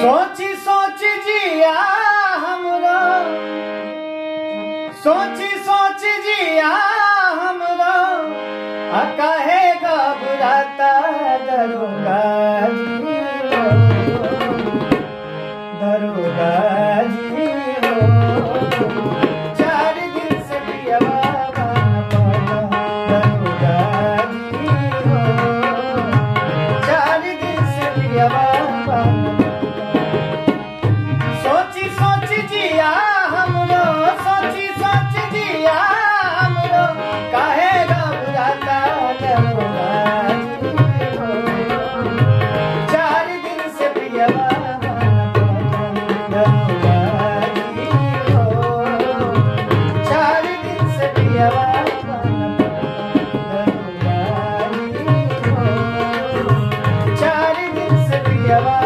सोची सोची जिया हमरो, सोची सोची जिया हमरो, काहे घबराता दरोगा जी हो, दरोगा जी हो। 4 दिन से पियवा बन पड़ा दरोगा जी हो, 4 दिन से पियवा बन सोची सोची जिया हमरो, सोची सोची जिया हमरो, काहे घबराता दरोगा जी हो। 4 दिन से पियवा बन पड़ा दरोगा जी हो, 4 दिन से पियवा बन पड़ा दरोगा जी हो, 4 दिन से पियवा